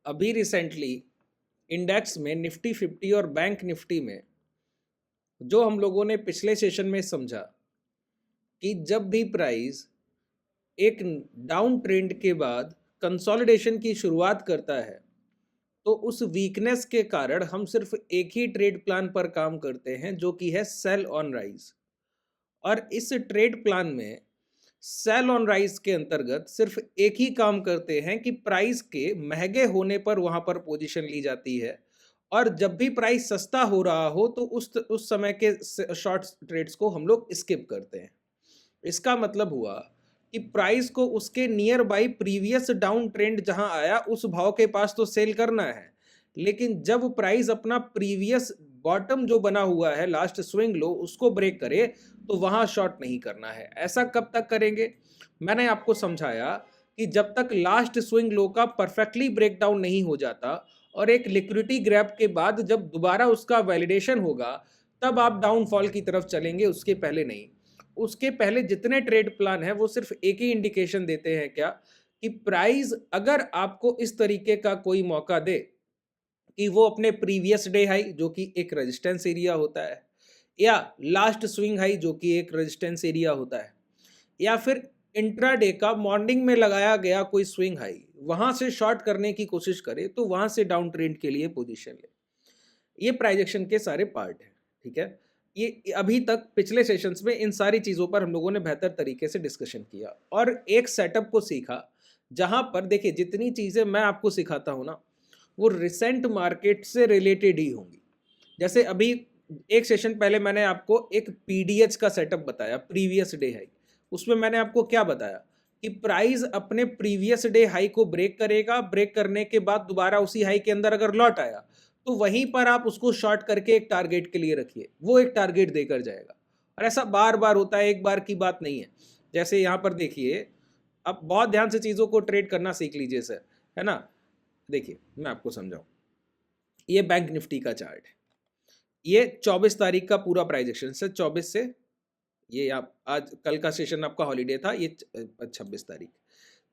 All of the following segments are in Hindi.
अभी रिसेंटली इंडेक्स में निफ्टी 50 और बैंक निफ्टी में जो हम लोगों ने पिछले सेशन में समझा कि जब भी प्राइस एक डाउन ट्रेंड के बाद कंसोलिडेशन की शुरुआत करता है तो उस वीकनेस के कारण हम सिर्फ एक ही ट्रेड प्लान पर काम करते हैं जो कि है सेल ऑन राइज। और इस ट्रेड प्लान में सेल ऑन राइज के अंतर्गत सिर्फ एक ही काम करते हैं कि प्राइस के महंगे होने पर वहां पर पोजीशन ली जाती है, और जब भी प्राइस सस्ता हो रहा हो तो उस समय के शॉर्ट ट्रेड्स को हम लोग स्किप करते हैं। इसका मतलब हुआ कि प्राइस को उसके near by previous down trend जहां आया उस भाव के पास तो सेल करना है, लेकिन जब प्राइस अपना प्रीवियस बॉटम जो बना हुआ है लास्ट स्विंग लो उसको ब्रेक करे तो वहां शॉर्ट नहीं करना है। ऐसा कब तक करेंगे? मैंने आपको समझाया कि जब तक लास्ट स्विंग लो का परफेक्टली ब्रेकडाउन नहीं हो जाता और एक लिक्विडिटी ग्रैब के बाद जब दोबारा उसका वैलिडेशन होगा तब आप डाउनफॉल की तरफ चलेंगे, उसके पहले नहीं। उसके पहले जितने ट्रेड प्लान है वो सिर्फ एक ही इंडिकेशन देते हैं, क्या कि प्राइस अगर आपको इस तरीके का कोई मौका दे कि वो अपने प्रीवियस डे हाई जो कि एक रेजिस्टेंस एरिया होता है, या लास्ट स्विंग हाई जो कि एक रेजिस्टेंस एरिया होता है, या फिर इंट्राडे का मॉर्निंग में लगाया गया कोई स्विंग हाई वहां से शॉर्ट करने की कोशिश करे तो वहां से डाउन ट्रेंड के लिए पोजीशन ले। ये प्राइजेक्शन के सारे पार्ट हैं, ठीक है। ये अभी तक पिछले सेशंस में इन सारी चीज़ों पर हम लोगों ने बेहतर तरीके से डिस्कशन किया और एक सेटअप को सीखा जहां पर देखिए जितनी चीज़ें मैं आपको सिखाता हूं ना वो रिसेंट मार्केट से रिलेटेड ही होंगी। जैसे अभी एक सेशन पहले मैंने आपको एक पीडीएच का सेटअप बताया, प्रीवियस डे हाई। उसमें मैंने आपको क्या बताया कि प्राइस अपने प्रीवियस डे हाई को ब्रेक करेगा, ब्रेक करने के बाद दोबारा उसी हाई के अंदर अगर लौट आया तो वहीं पर आप उसको शॉर्ट करके एक टारगेट के लिए रखिए, वो एक टारगेट देकर जाएगा। और ऐसा बार बार होता है, एक बार की बात नहीं है। जैसे यहाँ पर देखिए, अब बहुत ध्यान से चीज़ों को ट्रेड करना सीख लीजिए सर, है ना। देखिए मैं आपको समझाऊं, ये बैंक निफ्टी का चार्ट है, ये 24 तारीख का पूरा प्राइजेक्शन है, 24 से ये आप आज कल का सेशन आपका हॉलीडे था, ये 26 तारीख,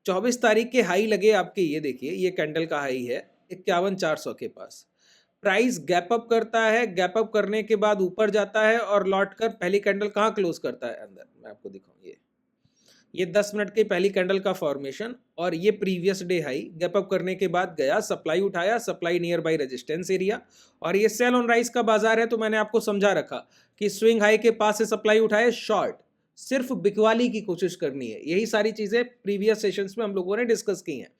24 तारीख के हाई लगे आपके, ये देखिए ये कैंडल का हाई है 51,400 के पास। प्राइस गैप अप करता है, गैप अप करने के बाद ऊपर जाता है और लौट कर पहली कैंडल कहाँ क्लोज करता है अंदर, मैं आपको दिखाऊं। ये 10 मिनट की पहली कैंडल का फॉर्मेशन और ये previous day high gap up करने के बाद गया, सप्लाई उठाया, supply near by resistance area, और ये सेल ऑन राइज का बाजार है तो मैंने आपको समझा रखा कि स्विंग हाई के पास से सप्लाई उठाए, शॉर्ट, सिर्फ बिकवाली की कोशिश करनी है। यही सारी चीजें प्रीवियस सेशंस में हम लोगों ने डिस्कस की हैं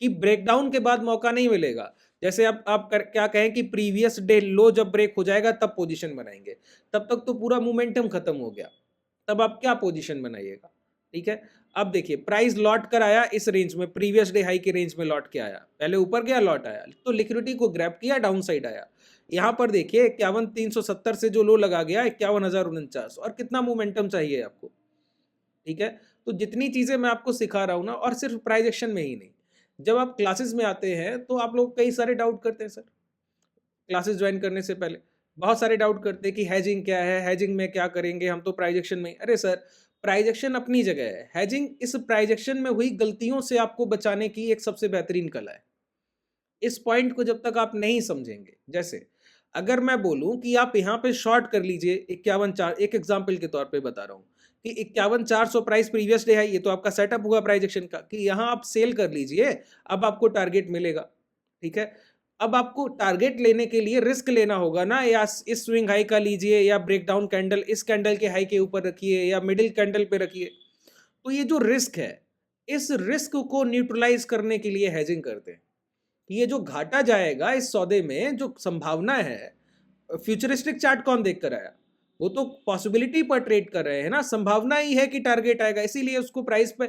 कि ब्रेकडाउन के बाद मौका नहीं मिलेगा। जैसे अब आप क्या कहें कि प्रीवियस डे लो जब ब्रेक हो जाएगा तब पोजीशन बनाएंगे, तब तक तो पूरा मोमेंटम खत्म हो गया, तब आप क्या पोजीशन बनाइएगा, ठीक है। अब देखिए प्राइस लौट कर आया इस रेंज में, प्रीवियस डे हाई के रेंज में लौट के आया, पहले ऊपर गया लौट आया तो लिक्विडिटी को ग्रैब किया, डाउन साइड आया। यहां पर देखिए 51,370 से जो लो लगा गया 51,049, और कितना मोमेंटम चाहिए आपको, ठीक है। तो जितनी चीजें मैं आपको सिखा रहा हूं ना, और सिर्फ प्राइस एक्शन में ही नहीं, जब आप क्लासेस में आते हैं तो आप लोग कई सारे डाउट करते हैं सर, क्लासेस ज्वाइन करने से पहले बहुत सारे डाउट करते हैं कि हैजिंग क्या है, हैजिंग में क्या करेंगे, हम तो प्राइजेक्शन में। अरे सर, प्राइजेक्शन अपनी जगह है, हैजिंग इस प्राइजेक्शन में हुई गलतियों से आपको बचाने की एक सबसे बेहतरीन कला है। इस पॉइंट को जब तक आप नहीं समझेंगे, जैसे अगर मैं बोलूं कि आप यहाँ पे शॉर्ट कर लीजिए 51,400, एक एग्जाम्पल के तौर पे बता रहा हूँ कि 51,400 प्राइस प्रीवियस डे है, ये तो आपका सेटअप हुआ प्राइजेक्शन का कि यहाँ आप सेल कर लीजिए, अब आपको टारगेट मिलेगा, ठीक है। अब आपको टारगेट लेने के लिए रिस्क लेना होगा ना, या इस स्विंग हाई का लीजिए, या ब्रेकडाउन कैंडल इस कैंडल के हाई के ऊपर रखिए, या मिडिल कैंडल पे रखिए। तो ये जो रिस्क है, इस रिस्क को न्यूट्रलाइज करने के लिए हेजिंग करते हैं। ये जो घाटा जाएगा इस सौदे में, जो संभावना है, फ्यूचरिस्टिक चार्ट कौन देख कर आया, वो तो पॉसिबिलिटी पर ट्रेड कर रहे हैं ना, संभावना ही है कि टारगेट आएगा, इसीलिए उसको प्राइस पे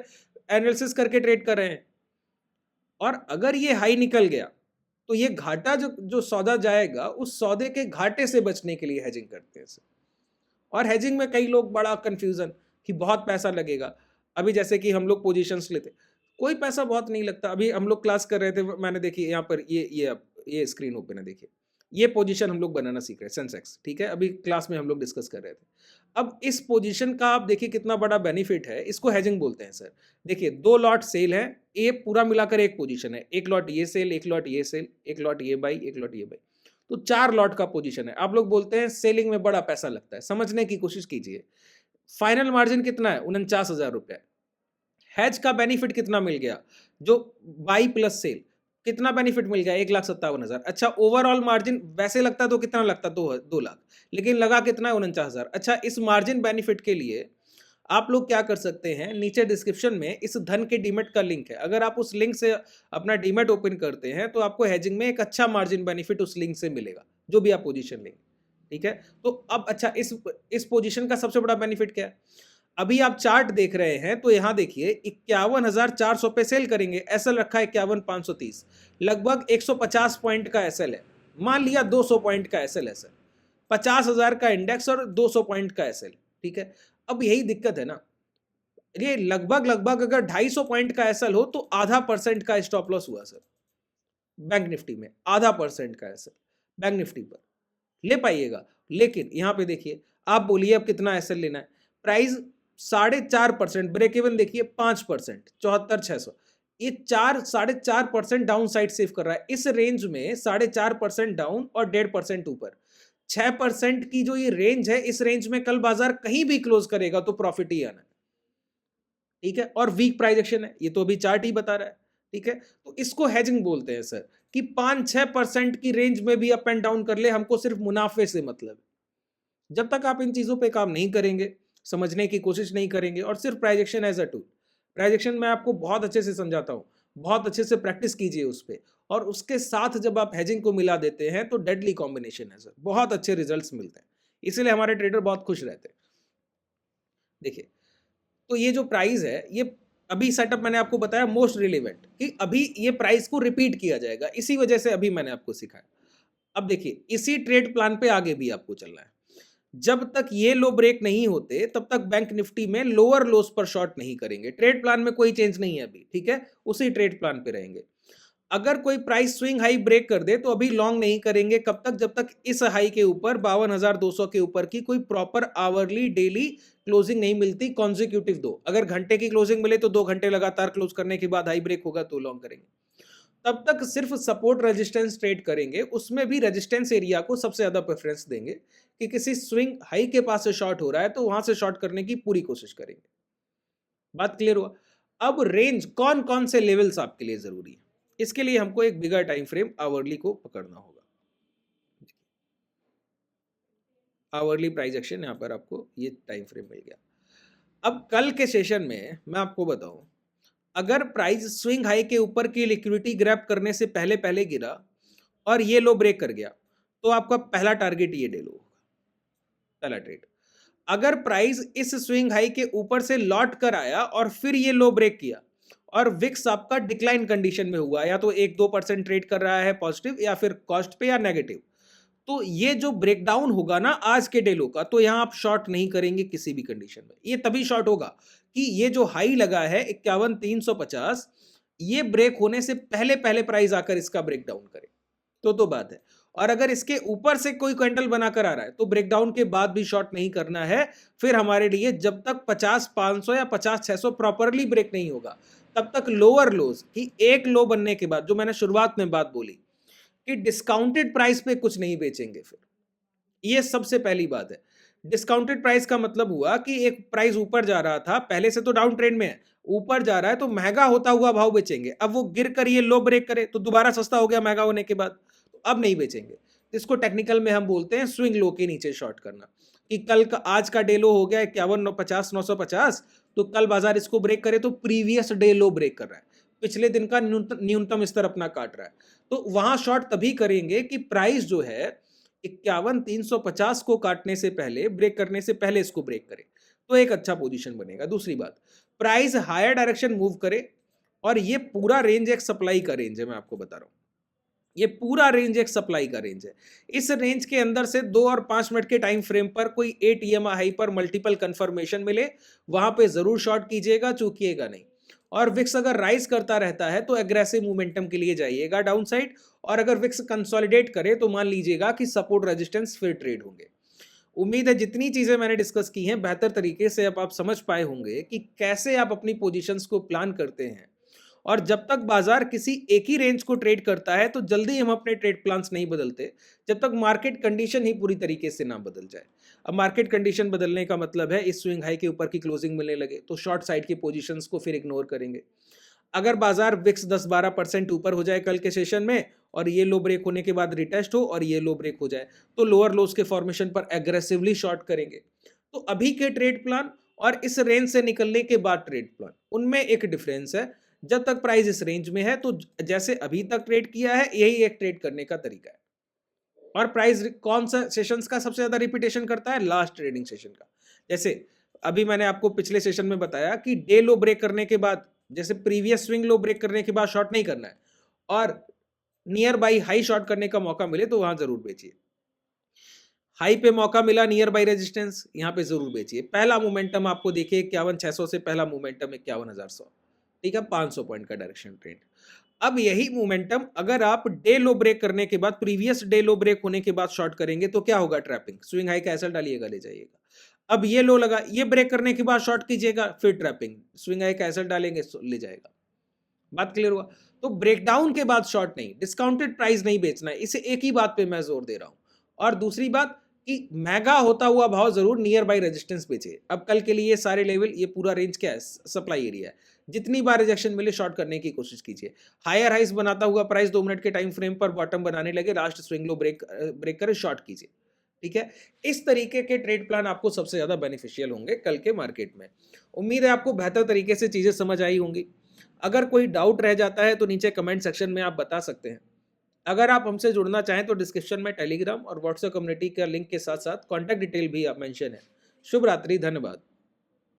एनालिसिस करके ट्रेड कर रहे हैं। और अगर ये हाई निकल गया तो ये घाटा जो जो सौदा जाएगा उस सौदे के घाटे से बचने के लिए हेजिंग करते हैं। और हेजिंग में कई लोग बड़ा कंफ्यूजन कि बहुत पैसा लगेगा। अभी जैसे कि हम लोग पोजीशंस लेते, कोई पैसा बहुत नहीं लगता। अभी हम लोग क्लास कर रहे थे, मैंने देखिए यहाँ पर ये स्क्रीन ओपन है, देखिए ये पोजीशन हम लोग बनाना सीख रहे हैं, सेंसेक्स, ठीक है। अभी क्लास में हम लोग डिस्कस कर रहे थे। अब इस पोजीशन का आप देखिए कितना बड़ा बेनिफिट है, इसको हेजिंग बोलते हैं सर। देखिए 2 लॉट सेल है, ये पूरा मिलाकर एक पोजीशन है, एक लॉट ये सेल, एक लॉट ये सेल, एक लॉट ये बाई, एक लॉट ये बाई, तो 4 लॉट का पोजीशन है। आप लोग बोलते हैं सेलिंग में बड़ा पैसा लगता है, समझने की कोशिश कीजिए। फाइनल मार्जिन कितना है? 49,000 रुपए। हैज का बेनिफिट कितना मिल गया? जो बाई प्लस सेल, कितना बेनिफिट मिल गया? 1,57,000। अच्छा, ओवरऑल मार्जिन वैसे लगता तो कितना लगता? 2 लाख, लेकिन लगा कितना है? 49,000। अच्छा, इस मार्जिन बेनिफिट के लिए आप लोग क्या कर सकते हैं, नीचे डिस्क्रिप्शन में इस धन के डीमेट का लिंक है, अगर आप उस लिंक से अपना डीमेट ओपन करते हैं तो आपको हेजिंग में एक अच्छा मार्जिन बेनिफिट उस लिंक से मिलेगा, जो भी आप पोजीशन लेंगे। ठीक है, तो अब अच्छा, इस पोजीशन का सबसे बड़ा बेनिफिट क्या है? अभी आप चार्ट देख रहे हैं तो यहां देखिए 51,400 पे सेल करेंगे, एसएल रखा है 51,530, लगभग 150 पॉइंट का एसएल है। मान लिया 200 पॉइंट का एसएल है सर, 50,000 का इंडेक्स और 200 पॉइंट का एसएल। ठीक है, अब यही दिक्कत है ना, ये लगभग लगभग अगर 250 पॉइंट का एसएल हो तो आधा परसेंट का स्टॉप लॉस हुआ सर। बैंक निफ्टी में आधा परसेंट का एसएल बैंक निफ्टी पर ले पाइएगा, लेकिन यहां पे देखिए, आप बोलिए अब कितना एसएल लेना है? प्राइस 4.5%, ब्रेक इवन देखिए 5%, 74,600, ये 4.5% डाउन साइड सेव कर रहा है। इस रेंज में 4.5% डाउन और 1.5% ऊपर, 6% की जो ये रेंज है, इस रेंज में कल बाजार कहीं भी क्लोज करेगा तो प्रॉफिट ही आना है। ठीक है, और वीक प्राइस एक्शन है, ये तो अभी चार्ट ही बता रहा है। ठीक है, तो इसको हेजिंग बोलते हैं सर, कि 5-6% की रेंज में भी अप एंड डाउन कर ले, हमको सिर्फ मुनाफे से मतलब है। जब तक आप इन चीजों पे काम नहीं करेंगे, समझने की कोशिश नहीं करेंगे, और सिर्फ प्राइजेक्शन एज अ टूल, प्राइजेक्शन मैं आपको बहुत अच्छे से समझाता हूं, बहुत अच्छे से प्रैक्टिस कीजिए उस पर, और उसके साथ जब आप हेजिंग को मिला देते हैं तो डेडली कॉम्बिनेशन है सर, बहुत अच्छे रिजल्ट्स मिलते हैं, इसलिए हमारे ट्रेडर बहुत खुश रहते हैं। देखिए, तो ये जो प्राइस है, ये अभी सेटअप मैंने आपको बताया मोस्ट रिलेवेंट, कि अभी ये प्राइस को रिपीट किया जाएगा, इसी वजह से अभी मैंने आपको सिखाया। अब देखिए, इसी ट्रेड प्लान पे आगे भी आपको चलना है। जब तक ये लो ब्रेक नहीं होते तब तक बैंक निफ्टी में लोअर लोस पर शॉर्ट नहीं करेंगे। ट्रेड प्लान में कोई चेंज नहीं है अभी, ठीक है, उसी ट्रेड प्लान पे रहेंगे। अगर कोई प्राइस स्विंग हाई ब्रेक कर दे तो अभी लॉन्ग नहीं करेंगे, कब तक? जब तक इस हाई के ऊपर 52,200 के ऊपर की कोई प्रॉपर आवरली डेली क्लोजिंग नहीं मिलती कॉन्जिक्यूटिव दो। अगर घंटे की क्लोजिंग मिले तो 2 घंटे लगातार क्लोज करने के बाद हाई ब्रेक होगा तो लॉन्ग करेंगे। तब तक सिर्फ सपोर्ट रेजिस्टेंस ट्रेड करेंगे, उसमें भी रेजिस्टेंस एरिया को सबसे ज्यादा प्रेफरेंस देंगे, कि किसी स्विंग हाई के पास से शॉर्ट हो रहा है तो वहां से शॉर्ट करने की पूरी कोशिश करेंगे। बात क्लियर हुआ? अब रेंज कौन कौन से लेवल्स आपके लिए जरूरी है, इसके लिए हमको एक बिगर टाइम फ्रेम आवरली को पकड़ना होगा। आवरली प्राइस एक्शन, यहां पर आपको ये टाइम फ्रेम मिल गया। अब कल के सेशन में मैं आपको बताऊं, अगर प्राइस स्विंग हाई के ऊपर की लिक्विडिटी ग्रैब करने से पहले पहले गिरा और ये लो ब्रेक कर गया तो आपका पहला टारगेट ये डे लो होगा, पहला ट्रेड। अगर प्राइस इस स्विंग हाई के ऊपर से लौट कर आया और फिर ये लो ब्रेक किया और विक्स आपका डिक्लाइन कंडीशन में हुआ, या तो 1-2% ट्रेड कर रहा है पॉजिटिव या फिर कॉस्ट पे या नेगेटिव, तो ये जो ब्रेकडाउन होगा ना आज के डेलो का, तो यहां आप शॉर्ट नहीं करेंगे किसी भी कंडीशन में। ये तभी शॉर्ट होगा कि ये जो हाई लगा है 51,350, ये ब्रेक होने से पहले पहले प्राइस आकर इसका ब्रेकडाउन करे, तो बात है। और अगर इसके ऊपर से कोई कैंडल बनाकर आ रहा है तो ब्रेकडाउन के बाद भी शॉर्ट नहीं करना है। फिर हमारे लिए जब तक 50,500 या 50,600 प्रॉपरली ब्रेक नहीं होगा तब तक लोअर लोज की एक लो बनने के बाद, जो मैंने शुरुआत में बात बोली कि डिस्काउंटेड प्राइस पे कुछ नहीं बेचेंगे, फिर ये सबसे पहली बात है। डिस्काउंटेड प्राइस का मतलब हुआ कि एक प्राइस ऊपर जा रहा था, पहले से तो डाउन ट्रेंड में है, ऊपर जा रहा है तो महंगा होता हुआ भाव बेचेंगे। अब वो गिर कर ये लो ब्रेक करे तो दोबारा सस्ता हो गया महंगा होने के बाद, तो अब नहीं बेचेंगे। इसको टेक्निकल में हम बोलते हैं स्विंग लो के नीचे शॉर्ट करना, कि कल का आज का डे लो हो गया 51,950, तो कल बाजार इसको ब्रेक करे तो प्रीवियस डे लो ब्रेक कर रहा है, पिछले दिन का न्यूनतम स्तर अपना काट रहा है, तो वहां शॉर्ट तभी करेंगे कि प्राइस जो है 51,350 को काटने से पहले, ब्रेक करने से पहले इसको ब्रेक करे, तो एक अच्छा पोजीशन बनेगा। दूसरी बात, प्राइस हायर डायरेक्शन मूव करे, और ये पूरा रेंज एक सप्लाई का रेंज है, मैं आपको बता रहा हूं, ये पूरा रेंज एक सप्लाई का रेंज है। इस रेंज के अंदर से 2 और 5 मिनट के टाइम फ्रेम पर कोई 8 EMA हाई पर मल्टीपल कंफर्मेशन मिले, वहां पे जरूर शॉर्ट कीजिएगा, चूकिएगा नहीं। और विक्स अगर राइज करता रहता है तो एग्रेसिव मोमेंटम के लिए जाइएगा डाउन साइड, और अगर विक्स कंसोलिडेट करे तो मान लीजिएगा कि सपोर्ट रेजिस्टेंस फिर ट्रेड होंगे। उम्मीद है जितनी चीजें मैंने डिस्कस की हैं बेहतर तरीके से अब आप समझ पाए होंगे कि कैसे आप अपनी पोजीशंस को प्लान करते हैं। और जब तक बाजार किसी एक ही रेंज को ट्रेड करता है तो जल्दी हम अपने ट्रेड प्लान्स नहीं बदलते, जब तक मार्केट कंडीशन ही पूरी तरीके से ना बदल जाए। अब मार्केट कंडीशन बदलने का मतलब है इस स्विंग हाई के ऊपर की क्लोजिंग मिलने लगे तो शॉर्ट साइड की पोजीशंस को फिर इग्नोर करेंगे। अगर बाजार विक्स 10-12% ऊपर हो जाए कल के सेशन में और ये लो ब्रेक होने के बाद रिटेस्ट हो और ये लो ब्रेक हो जाए तो लोअर लोज के फॉर्मेशन पर एग्रेसिवली शॉर्ट करेंगे। तो अभी के ट्रेड प्लान और इस रेंज से निकलने के बाद ट्रेड प्लान, उनमें एक डिफरेंस है। जब तक प्राइस इस रेंज में है तो जैसे अभी तक ट्रेड किया है यही एक ट्रेड करने का तरीका है। और प्राइस कौन सा सेशंस का सबसे ज्यादा रिपीटेशन करता है? लास्ट ट्रेडिंग सेशन का। जैसे अभी मैंने आपको पिछले सेशन में बताया कि डे लो ब्रेक करने के बाद, जैसे प्रीवियस स्विंग लो ब्रेक करने के बाद शॉर्ट नहीं करना है और नियर बाई हाई शॉर्ट करने का मौका मिले तो वहां जरूर बेचिए। हाई पे मौका मिला नियर बाई रेजिस्टेंस, यहां पे जरूर बेचिए। पहला मोमेंटम आपको देखिए 51,600 से पहला मोमेंटम 51,100, ठीक है, 500 पॉइंट का डायरेक्शन ट्रेंड। अब यही मोमेंटम अगर आप डे लो ब्रेक करने के बाद, प्रीवियस डे लो ब्रेक होने के बाद शॉर्ट करेंगे तो क्या होगा? ट्रैपिंग। स्विंग हाई कैसल डालिएगा, ले जाइएगा। अब ये लो लगा, ये ब्रेक करने के बाद शॉर्ट कीजिएगा, फिर ट्रैपिंग। स्विंग हाई कैसल डालेंगे, ले जाएगा। बात क्लियर हुआ? तो ब्रेकडाउन के बाद शॉर्ट नहीं, डिस्काउंटेड प्राइस नहीं बेचना है, इसे एक ही बात पे मैं जोर दे रहा हूं। और दूसरी बात कि महंगा होता हुआ भाव जरूर नियर बाई रेजिस्टेंस बेचे। अब कल के लिए ये सारे लेवल, ये पूरा रेंज क्या है? सप्लाई एरिया है। जितनी बार रिजेक्शन मिले शॉर्ट करने की कोशिश कीजिए। हायर हाइस बनाता हुआ प्राइस 2 मिनट के टाइम फ्रेम पर बॉटम बनाने लगे, लास्ट स्विंग लो ब्रेक करे, शॉर्ट कीजिए। ठीक है, इस तरीके के ट्रेड प्लान आपको सबसे ज्यादा बेनिफिशियल होंगे कल के मार्केट में। उम्मीद है आपको बेहतर तरीके से चीजें समझ आई होंगी। अगर कोई डाउट रह जाता है तो नीचे कमेंट सेक्शन में आप बता सकते हैं। अगर आप हमसे जुड़ना चाहें तो डिस्क्रिप्शन में टेलीग्राम और व्हाट्सएप कम्युनिटी का लिंक के साथ साथ कॉन्टैक्ट डिटेल भी आप मेंशन है। शुभ रात्रि, धन्यवाद।